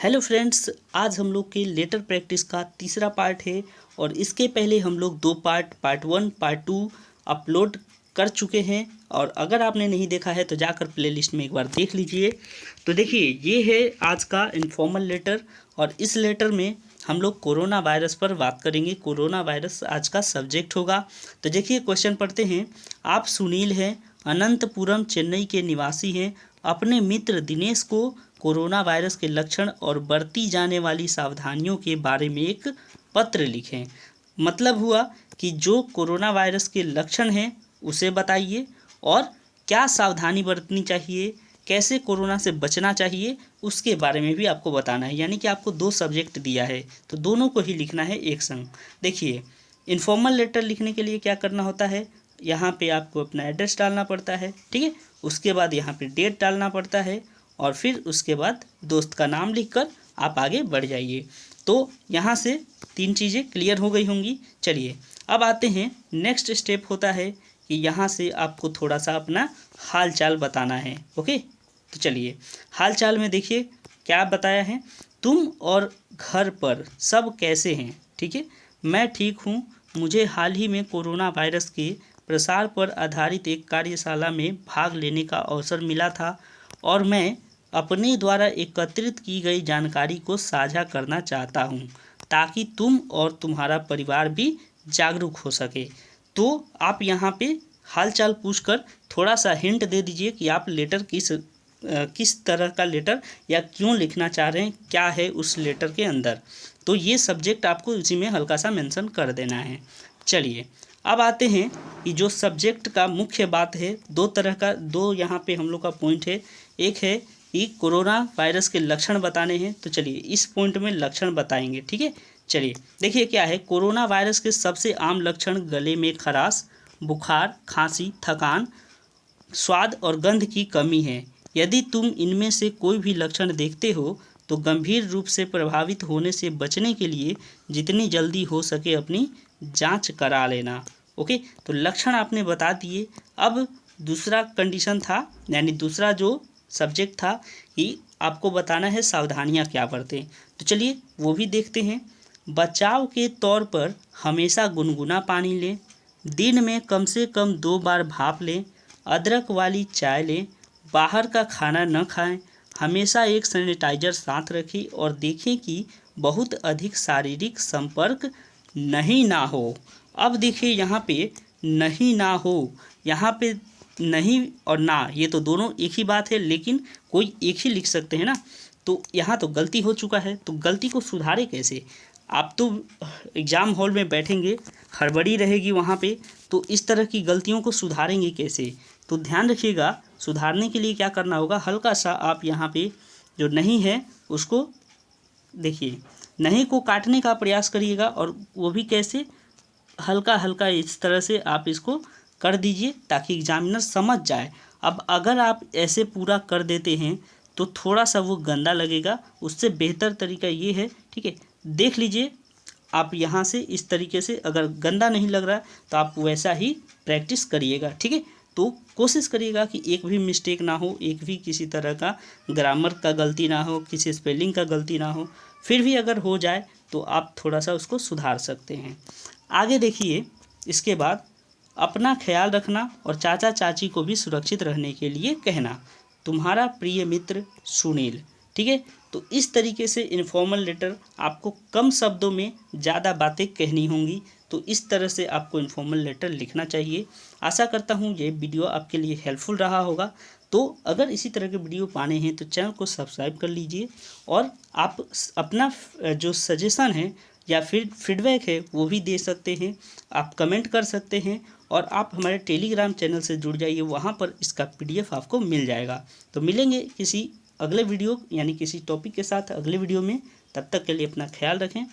Hello friends, आज हम लोग के लेटर प्रैक्टिस का तीसरा पार्ट है और इसके पहले हम लोग दो पार्ट 1 पार्ट 2 अपलोड कर चुके हैं। और अगर आपने नहीं देखा है तो जाकर प्लेलिस्ट में एक बार देख लीजिए। तो देखिए, ये है आज का इनफॉर्मल लेटर और इस लेटर में हम लोग कोरोना वायरस पर बात करेंगे। कोरोना वायरस आज का सब्जेक्ट होगा। तो देखिए, क्वेश्चन पढ़ते हैं। आप सुनील हैं, अनंतपुरम चेन्नई के निवासी हैं। अपने मित्र दिनेश को कोरोना वायरस के लक्षण और बरती जाने वाली सावधानियों के बारे में एक पत्र लिखें। मतलब हुआ कि जो कोरोना वायरस के लक्षण हैं उसे बताइए और क्या सावधानी बरतनी चाहिए, कैसे कोरोना से बचना चाहिए, उसके बारे में भी आपको बताना है। यानी कि आपको दो सब्जेक्ट दिया है तो दोनों को ही लिखना है एक संग। देखिए, इनफॉर्मल लेटर लिखने के लिए क्या करना होता है, यहाँ पे आपको अपना एड्रेस डालना पड़ता है, ठीक है। उसके बाद यहाँ पे डेट डालना पड़ता है और फिर उसके बाद दोस्त का नाम लिखकर आप आगे बढ़ जाइए। तो यहाँ से तीन चीज़ें क्लियर हो गई होंगी। चलिए अब आते हैं, नेक्स्ट स्टेप होता है कि यहाँ से आपको थोड़ा सा अपना हाल चाल बताना है। ओके, तो चलिए हाल चाल में देखिए क्या बताया है। तुम और घर पर सब कैसे हैं? ठीक है, मैं ठीक हूँ। मुझे हाल ही में कोरोना वायरस के प्रसार पर आधारित एक कार्यशाला में भाग लेने का अवसर मिला था और मैं अपने द्वारा एकत्रित की गई जानकारी को साझा करना चाहता हूँ ताकि तुम और तुम्हारा परिवार भी जागरूक हो सके। तो आप यहाँ पे हालचाल पूछकर थोड़ा सा हिंट दे दीजिए कि आप लेटर किस तरह का लेटर या क्यों लिखना चाह रहे हैं, क्या है उस लेटर के अंदर। तो ये सब्जेक्ट आपको इसी में हल्का सा मेंशन कर देना है। चलिए अब आते हैं कि जो सब्जेक्ट का मुख्य बात है, दो तरह का, दो यहाँ पे हम लोग का पॉइंट है। एक है कि कोरोना वायरस के लक्षण बताने हैं, तो चलिए इस पॉइंट में लक्षण बताएंगे, ठीक है। चलिए देखिए क्या है। कोरोना वायरस के सबसे आम लक्षण गले में खराश, बुखार, खांसी, थकान, स्वाद और गंध की कमी है। यदि तुम इनमें से कोई भी लक्षण देखते हो तो गंभीर रूप से प्रभावित होने से बचने के लिए जितनी जल्दी हो सके अपनी जांच करा लेना। ओके, तो लक्षण आपने बता दिए। अब दूसरा कंडीशन था, यानी दूसरा जो सब्जेक्ट था कि आपको बताना है सावधानियां क्या बरतें। तो चलिए वो भी देखते हैं। बचाव के तौर पर हमेशा गुनगुना पानी लें, दिन में कम से कम 2 बार भाप लें, अदरक वाली चाय लें, बाहर का खाना न खाएं, हमेशा एक सैनिटाइजर साथ रखें और देखें कि बहुत अधिक शारीरिक संपर्क नहीं ना हो। अब देखिए यहाँ पे नहीं ना हो, यहाँ पे नहीं और ना ये तो दोनों एक ही बात है, लेकिन कोई एक ही लिख सकते हैं ना। तो यहाँ तो गलती हो चुका है, तो गलती को सुधारे कैसे। आप तो एग्ज़ाम हॉल में बैठेंगे, हड़बड़ी रहेगी वहाँ पे, तो इस तरह की गलतियों को सुधारेंगे कैसे। तो ध्यान रखिएगा, सुधारने के लिए क्या करना होगा, हल्का सा आप यहाँ पे जो नहीं है उसको देखिए, नहीं को काटने का प्रयास करिएगा और वो भी कैसे, हल्का हल्का इस तरह से आप इसको कर दीजिए ताकि एग्जामिनर समझ जाए। अब अगर आप ऐसे पूरा कर देते हैं तो थोड़ा सा वो गंदा लगेगा, उससे बेहतर तरीका ये है, ठीक है। देख लीजिए आप यहाँ से इस तरीके से, अगर गंदा नहीं लग रहा तो आप वैसा ही प्रैक्टिस करिएगा, ठीक है। तो कोशिश करिएगा कि एक भी मिस्टेक ना हो, एक भी किसी तरह का ग्रामर का गलती ना हो, किसी स्पेलिंग का गलती ना हो। फिर भी अगर हो जाए तो आप थोड़ा सा उसको सुधार सकते हैं। आगे देखिए, इसके बाद अपना ख्याल रखना और चाचा चाची को भी सुरक्षित रहने के लिए कहना। तुम्हारा प्रिय मित्र सुनील, ठीक है। तो इस तरीके से इनफॉर्मल लेटर आपको कम शब्दों में ज़्यादा बातें कहनी होंगी। तो इस तरह से आपको इनफॉर्मल लेटर लिखना चाहिए। आशा करता हूँ ये वीडियो आपके लिए हेल्पफुल रहा होगा। तो अगर इसी तरह के वीडियो पाने हैं तो चैनल को सब्सक्राइब कर लीजिए और आप अपना जो सजेशन है या फिर फीडबैक है वो भी दे सकते हैं, आप कमेंट कर सकते हैं और आप हमारे टेलीग्राम चैनल से जुड़ जाइए, वहाँ पर इसका PDF आपको मिल जाएगा। तो मिलेंगे किसी अगले वीडियो यानी किसी टॉपिक के साथ अगले वीडियो में। तब तक के लिए अपना ख्याल रखें।